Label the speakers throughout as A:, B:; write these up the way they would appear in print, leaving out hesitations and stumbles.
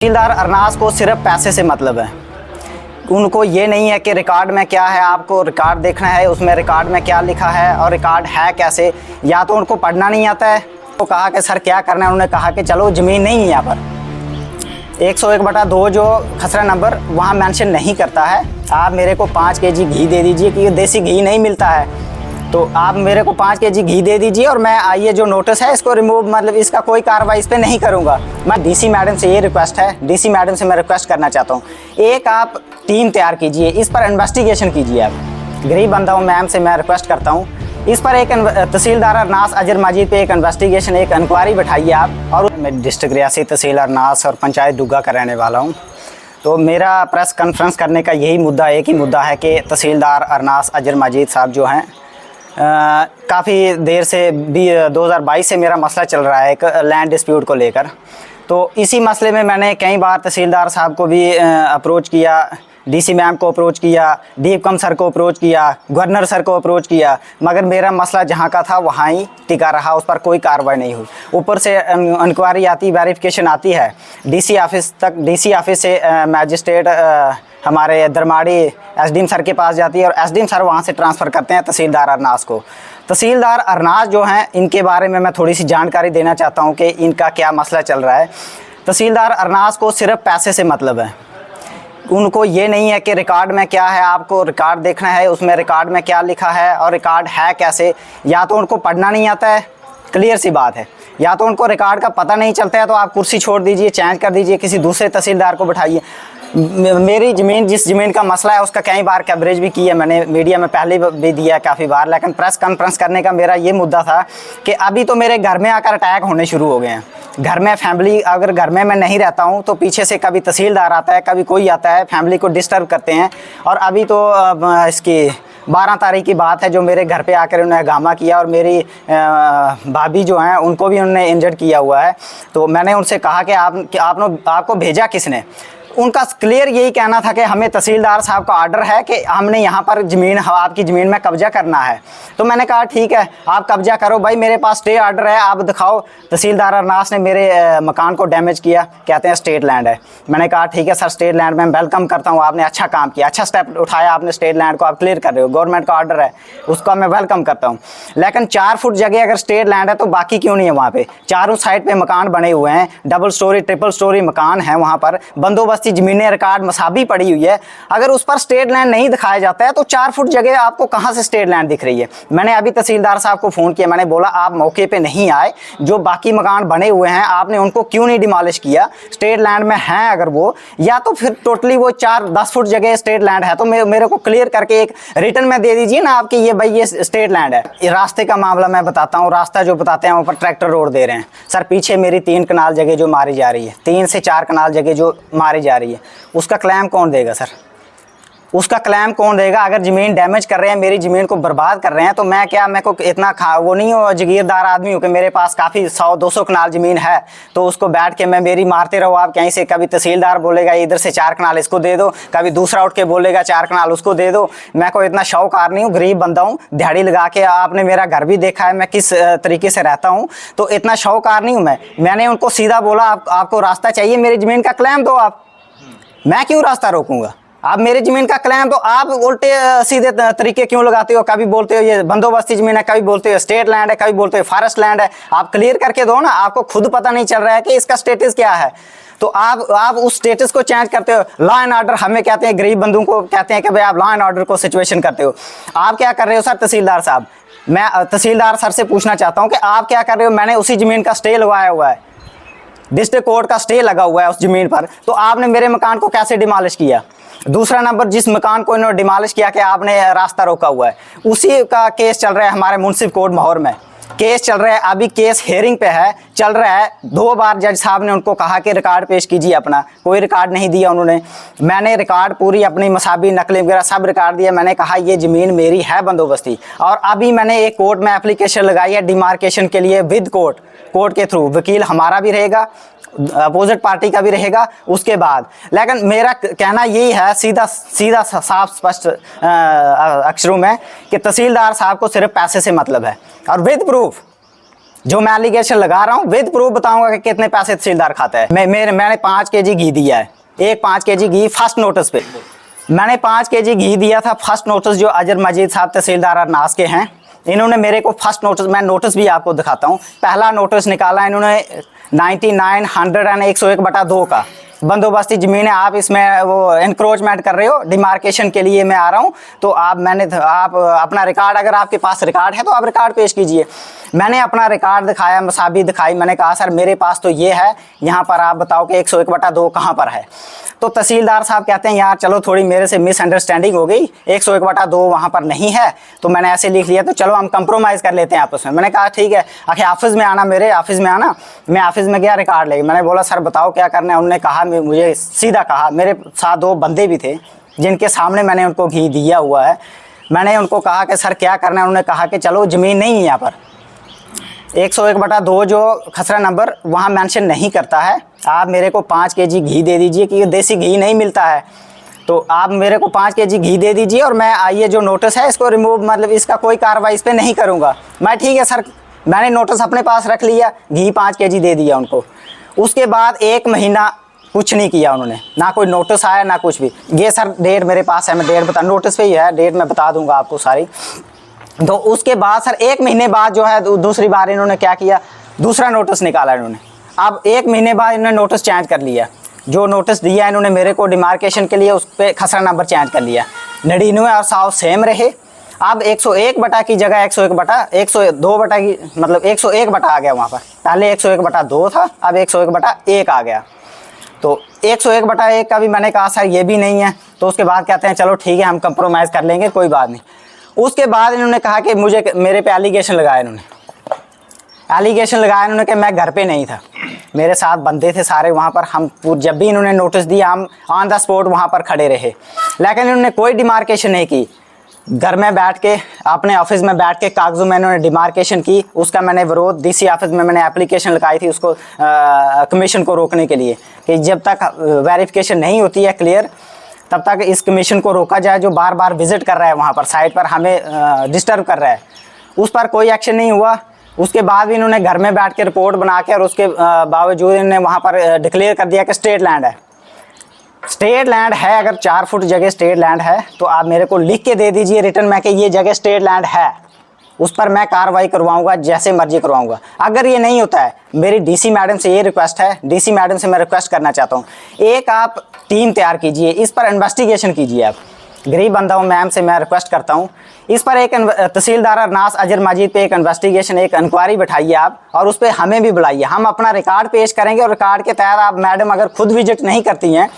A: तहसीलदार अरनास को सिर्फ पैसे से मतलब है। उनको ये नहीं है कि रिकॉर्ड में क्या है, आपको रिकॉर्ड देखना है उसमें रिकॉर्ड में क्या लिखा है और रिकॉर्ड है कैसे। या तो उनको पढ़ना नहीं आता है, तो कहा कि सर क्या करना है, उन्होंने कहा कि चलो ज़मीन नहीं है यहाँ पर 101/2 जो खसरा नंबर वहाँ मेंशन नहीं करता है। आप मेरे को 5 kg घी दे दीजिए कि देसी घी नहीं मिलता है, तो आप मेरे को 5 kg घी दे दीजिए और मैं ये जो नोटिस है इसको रिमूव, मतलब इसका कोई कार्रवाई इस पर नहीं करूँगा। मैं डीसी मैडम से ये रिक्वेस्ट है, डीसी मैडम से मैं रिक्वेस्ट करना चाहता हूँ, एक आप टीम तैयार कीजिए, इस पर इन्वेस्टिगेशन कीजिए। आप गरीब बंदा हूँ, मैम से मैं रिक्वेस्ट करता हूँ, इस पर एक तहसीलदार अरनास अजर मजीद पे एक इन्वेस्टिगेशन, एक इंक्वायरी बैठाइए आप। और मैं डिस्ट्रिक्ट रियासी तहसील अरनास और पंचायत डुग्गा का रहने वाला हूँ। तो मेरा प्रेस कॉन्फ्रेंस करने का यही मुद्दा, एक ही मुद्दा है कि तहसीलदार अरनास अजर मजीद साहब जो हैं, काफ़ी देर से भी 2022 से मेरा मसला चल रहा है एक लैंड डिस्प्यूट को लेकर। तो इसी मसले में मैंने कई बार तहसीलदार साहब को भी अप्रोच किया, डीसी मैम को अप्रोच किया, डीएफकम सर को अप्रोच किया, गवर्नर सर को अप्रोच किया, मगर मेरा मसला जहाँ का था वहाँ ही टिका रहा, उस पर कोई कार्रवाई नहीं हुई। ऊपर से इंक्वायरी आती, वेरिफिकेशन आती है डीसी ऑफिस तक, डीसी ऑफिस से मैजिस्ट्रेट हमारे दरमाड़ी एसडीएम सर के पास जाती है और एसडीएम सर वहाँ से ट्रांसफ़र करते हैं तहसीलदार अरनास को। तहसीलदार अरनास जो हैं, इनके बारे में मैं थोड़ी सी जानकारी देना चाहता हूँ कि इनका क्या मसला चल रहा है। तहसीलदार अरनास को सिर्फ पैसे से मतलब है। उनको ये नहीं है कि रिकॉर्ड में क्या है, आपको रिकॉर्ड देखना है उसमें रिकॉर्ड में क्या लिखा है और रिकॉर्ड है कैसे। या तो उनको पढ़ना नहीं आता है, क्लियर सी बात है, या तो उनको रिकॉर्ड का पता नहीं चलता है, तो आप कुर्सी छोड़ दीजिए, चेंज कर दीजिए, किसी दूसरे तहसीलदार को बैठाइए। मेरी ज़मीन, जिस ज़मीन का मसला है उसका कई बार कवरेज भी की है मैंने, मीडिया में पहले भी दिया है काफ़ी बार, लेकिन प्रेस कॉन्फ्रेंस करने का मेरा ये मुद्दा था कि अभी तो मेरे घर में आकर अटैक होने शुरू हो गए हैं। घर में फैमिली, अगर घर में मैं नहीं रहता हूँ तो पीछे से कभी तहसीलदार आता है, कभी कोई आता है, फैमिली को डिस्टर्ब करते हैं। और अभी तो इसकी 12 तारीख की बात है जो मेरे घर पे आकर उन्होंने हंगामा किया और मेरी भाभी जो हैं उनको भी उन्होंने इंजर्ड किया हुआ है। तो मैंने उनसे कहा कि आपको भेजा किसने। उनका क्लियर यही कहना था कि हमें तहसीलदार साहब का ऑर्डर है कि हमने यहाँ पर ज़मीन, आपकी ज़मीन में कब्जा करना है। तो मैंने कहा ठीक है, आप कब्जा करो भाई, मेरे पास स्टे ऑर्डर है, आप दिखाओ। तहसीलदार अरनास ने मेरे मकान को डैमेज किया, कहते हैं स्टेट लैंड है। मैंने कहा ठीक है सर, स्टेट लैंड में वेलकम करता हूँ, आपने अच्छा काम किया, अच्छा स्टेप उठाया आपने, स्टेट लैंड को आप क्लियर कर रहे हो, गवर्नमेंट का ऑर्डर है, उसका मैं वेलकम करता हूँ। लेकिन 4 फुट जगह अगर स्टेट लैंड है तो बाकी क्यों नहीं है वहाँ पर? चारों साइड पर मकान बने हुए हैं, डबल स्टोरी ट्रिपल स्टोरी मकान है, वहाँ पर बंदोबस्ती ज़मीनें रिकॉर्ड मसाबी पड़ी हुई है। अगर उस पर स्टेट लैंड नहीं दिखाया जाता है तो 4 फुट जगह आपको कहां से स्टेट लैंड दिख रही है? मैंने अभी तहसीलदार साहब को फ़ोन किया, मैंने बोला आप मौके पे नहीं आए, जो बाकी मकान बने हुए हैं आपने उनको क्यों नहीं डिमॉलिश किया? स्टेट लैंड में हैं अगर वो, या तो फिर टोटली वो 4-10 फुट जगह स्टेट लैंड है तो मेरे को क्लियर करके एक रिटर्न में दे दीजिए ना आपकी, ये भाई ये स्टेट लैंड है। रास्ते का मामला मैं बताता हूँ, रास्ता जो बताते हैं ऊपर ट्रैक्टर रोड दे रहे हैं सर, पीछे मेरी 3 कनाल जगह जो मारी जा रही है, 3 से 4 कनाल जगह जो मारी जा रही है, उसका क्लेम कौन देगा सर? उसका क्लेम कौन देगा? अगर ज़मीन डैमेज कर रहे हैं, मेरी ज़मीन को बर्बाद कर रहे हैं, तो मैं क्या, मेरे को इतना वो नहीं हो, जागीरदार आदमी हूँ कि मेरे पास काफ़ी 100-200 कनाल ज़मीन है तो उसको बैठ के मैं मेरी मारते रहो आप कहीं से। कभी तहसीलदार बोलेगा इधर से 4 कनाल इसको दे दो, कभी दूसरा उठ के बोलेगा 4 कनाल उसको दे दो। मैं कोई इतना शौकार नहीं हूँ, गरीब बंदा हूँ, दिहाड़ी लगा के, आपने मेरा घर भी देखा है मैं किस तरीके से रहता हूँ, तो इतना शौकार नहीं हूँ मैंने उनको सीधा बोला आपको रास्ता चाहिए, मेरी ज़मीन का क्लेम दो आप, मैं क्यों रास्ता रोकूंगा? आप मेरी ज़मीन का क्लेम तो आप उल्टे सीधे तरीके क्यों लगाते हो? कभी बोलते हो ये बंदोबस्ती ज़मीन है, कभी बोलते हो स्टेट लैंड है, कभी बोलते हो फॉरेस्ट लैंड है। आप क्लियर करके दो ना, आपको खुद पता नहीं चल रहा है कि इसका स्टेटस क्या है, तो आप उस स्टेटस को चेंज करते हो। लॉ एंड ऑर्डर हमें कहते हैं, गरीब बंदों को कहते हैं कि भाई आप लॉ एंड ऑर्डर को सिचुएशन करते हो। आप क्या कर रहे हो सर तहसीलदार साहब? मैं तहसीलदार सर से पूछना चाहता हूँ कि आप क्या कर रहे हो? मैंने उसी ज़मीन का स्टे लगवाया हुआ है, डिस्ट्रिक्ट कोर्ट का स्टे लगा हुआ है उस ज़मीन पर, तो आपने मेरे मकान को कैसे डिमॉलिश किया? दूसरा नंबर, जिस मकान को इन्होंने डिमॉलिश किया कि आपने रास्ता रोका हुआ है, उसी का केस चल रहा है हमारे मुंसिफ कोर्ट माहौर में, केस चल रहा है, अभी केस हेयरिंग पे है, चल रहा है। 2 बार जज साहब ने उनको कहा कि रिकॉर्ड पेश कीजिए अपना, कोई रिकॉर्ड नहीं दिया उन्होंने। मैंने रिकॉर्ड पूरी अपनी मसाबी नकलें वगैरह सब रिकॉर्ड दिया, मैंने कहा ये ज़मीन मेरी है बंदोबस्ती। और अभी मैंने एक कोर्ट में एप्लीकेशन लगाई है डिमार्केशन के लिए विद कोर्ट के थ्रू, वकील हमारा भी रहेगा, अपोजिट पार्टी का भी रहेगा उसके बाद। लेकिन मेरा कहना यही है सीधा साफ स्पष्ट अक्षरों में कि तहसीलदार साहब को सिर्फ पैसे से मतलब है और विद प्रूफ जो मैं एलिगेशन लगा रहा हूँ विद प्रूफ बताऊंगा कि कितने पैसे तहसीलदार खाता है। मैंने 5 kg घी दिया है, एक 5 kg घी फर्स्ट नोटिस पे मैंने 5 kg घी दिया था। फर्स्ट नोटिस जो अजर मजीद साहब तहसीलदार अरनास के हैं, इन्होंने मेरे को फर्स्ट नोटिस, मैं नोटिस भी आपको दिखाता हूँ, पहला नोटिस निकाला इन्होंने 99, 100 एंड 101/2 का बंदोबस्ती ज़मीन है। आप इसमें वो इंक्रोचमेंट कर रहे हो, डिमार्केशन के लिए मैं आ रहा हूँ, तो आप अपना रिकॉर्ड, अगर आपके पास रिकॉर्ड है तो आप रिकॉर्ड पेश कीजिए। मैंने अपना रिकॉर्ड दिखाया, मसाबी दिखाई, मैंने कहा सर मेरे पास तो ये है, यहाँ पर आप बताओ कि 101/2 कहाँ पर है। तो तहसीलदार साहब कहते हैं यार चलो थोड़ी मेरे से मिसअंडरस्टैंडिंग हो गई, 101/2 वहाँ पर नहीं है, तो मैंने ऐसे लिख लिया, तो चलो हम कंप्रोमाइज़ कर लेते हैं आपस में। मैंने कहा ठीक है, आखिर ऑफिस में आना, मेरे ऑफिस में आना। मैं ऑफिस में गया, रिकॉर्ड लेके मैंने बोला सर बताओ क्या करना है। उन्होंने कहा, मुझे सीधा कहा, मेरे साथ 2 बंदे भी थे जिनके सामने मैंने उनको घी दिया हुआ है। मैंने उनको कहा कि सर क्या करना है। उन्होंने कहा कि चलो ज़मीन नहीं है यहाँ पर, 101/2 जो खसरा नंबर वहाँ मेंशन नहीं करता है, आप मेरे को 5 kg घी दे दीजिए, कि देसी घी नहीं मिलता है, तो आप मेरे को 5 kg घी दे दीजिए और मैं आइए जो नोटिस है इसको रिमूव, मतलब इसका कोई कार्रवाई इस पर नहीं करूँगा। मैं ठीक है सर, मैंने नोटिस अपने पास रख लिया, घी 5 kg दे दिया उनको। उसके बाद 1 महीना कुछ नहीं किया उन्होंने, ना कोई नोटिस आया ना कुछ भी। ये सर डेट मेरे पास है, मैं डेट बता, नोटिस पे ही है, डेट मैं बता दूंगा आपको सारी। तो उसके बाद सर 1 महीने बाद जो है दूसरी बार इन्होंने क्या किया, दूसरा नोटिस निकाला इन्होंने। अब 1 महीने बाद इन्होंने नोटिस चेंज कर लिया, जो नोटिस दिया इन्होंने मेरे को डिमार्केशन के लिए, उस पर खसरा नंबर चेंज कर लिया। 99 और 100 सेम रहे। अब 101 की जगह 102 की, मतलब 101 आ गया वहाँ पर। पहले 101/2 था, अब 101/1 आ गया। तो 101/1 का भी मैंने कहा सर ये भी नहीं है। तो उसके बाद कहते हैं चलो ठीक है हम कंप्रोमाइज़ कर लेंगे, कोई बात नहीं। उसके बाद इन्होंने कहा कि मेरे पे एलिगेशन लगाया इन्होंने कि मैं घर पे नहीं था, मेरे साथ बंदे थे सारे वहाँ पर। हम जब भी इन्होंने नोटिस दिया हम ऑन द स्पॉट वहाँ पर खड़े रहे, लेकिन इन्होंने कोई डिमार्केशन नहीं की। घर में बैठ के, अपने ऑफिस में बैठ के कागजों में इन्होंने डिमार्केशन की। उसका मैंने विरोध डीसी ऑफिस में मैंने एप्लीकेशन लगाई थी उसको, कमीशन को रोकने के लिए, कि जब तक वेरिफिकेशन नहीं होती है क्लियर, तब तक इस कमीशन को रोका जाए, जो बार बार विजिट कर रहा है वहाँ पर साइट पर, हमें डिस्टर्ब कर रहा है। उस पर कोई एक्शन नहीं हुआ। उसके बाद भी इन्होंने घर में बैठ के रिपोर्ट बना के, और उसके बावजूद इन्होंने वहाँ पर डिक्लेयर कर दिया कि स्टेट लैंड है। स्टेट लैंड है, अगर 4 फुट जगह स्टेट लैंड है तो आप मेरे को लिख के दे दीजिए रिटर्न में कि ये जगह स्टेट लैंड है, उस पर मैं कार्रवाई करवाऊंगा, जैसे मर्जी करवाऊंगा। अगर ये नहीं होता है, मेरी डीसी मैडम से ये रिक्वेस्ट है, डीसी मैडम से मैं रिक्वेस्ट करना चाहता हूँ, एक आप टीम तैयार कीजिए, इस पर इन्वेस्टिगेशन कीजिए। आप गरीब बंदा हूँ, मैम से मैं रिक्वेस्ट करता हूँ, इस पर एक तहसीलदार अरनास अजर मजीद पे एक इन्वेस्टिगेशन, एक इंक्वायरी बैठाइए आप, और उस पर हमें भी बुलाइए। हम अपना रिकॉर्ड पेश करेंगे, और रिकॉर्ड के तहत आप मैडम अगर खुद विजिट नहीं करती हैं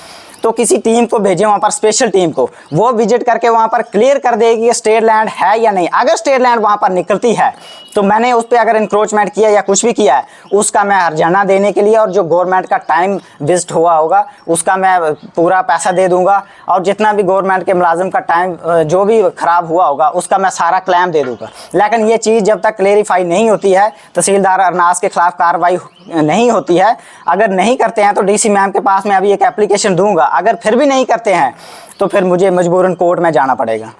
A: तो किसी टीम को भेजें वहाँ पर, स्पेशल टीम को, वो विजिट करके वहाँ पर क्लियर कर देगी कि स्टेट लैंड है या नहीं। अगर स्टेट लैंड वहाँ पर निकलती है तो मैंने उस पर अगर इंक्रोचमेंट किया या कुछ भी किया है, उसका मैं हर्जाना देने के लिए, और जो गवर्नमेंट का टाइम वेस्ट हुआ होगा उसका मैं पूरा पैसा दे दूंगा, और जितना भी गवर्नमेंट के मुलाजिम का टाइम जो भी ख़राब हुआ होगा उसका मैं सारा क्लेम दे दूंगा। लेकिन ये चीज़ जब तक क्लेरिफाई नहीं होती है, तहसीलदार अरनास के खिलाफ कार्रवाई नहीं होती है, अगर नहीं करते हैं तो डीसी मैम के पास मैं अभी एक एप्लीकेशन दूंगा। अगर फिर भी नहीं करते हैं तो फिर मुझे मजबूरन कोर्ट में जाना पड़ेगा।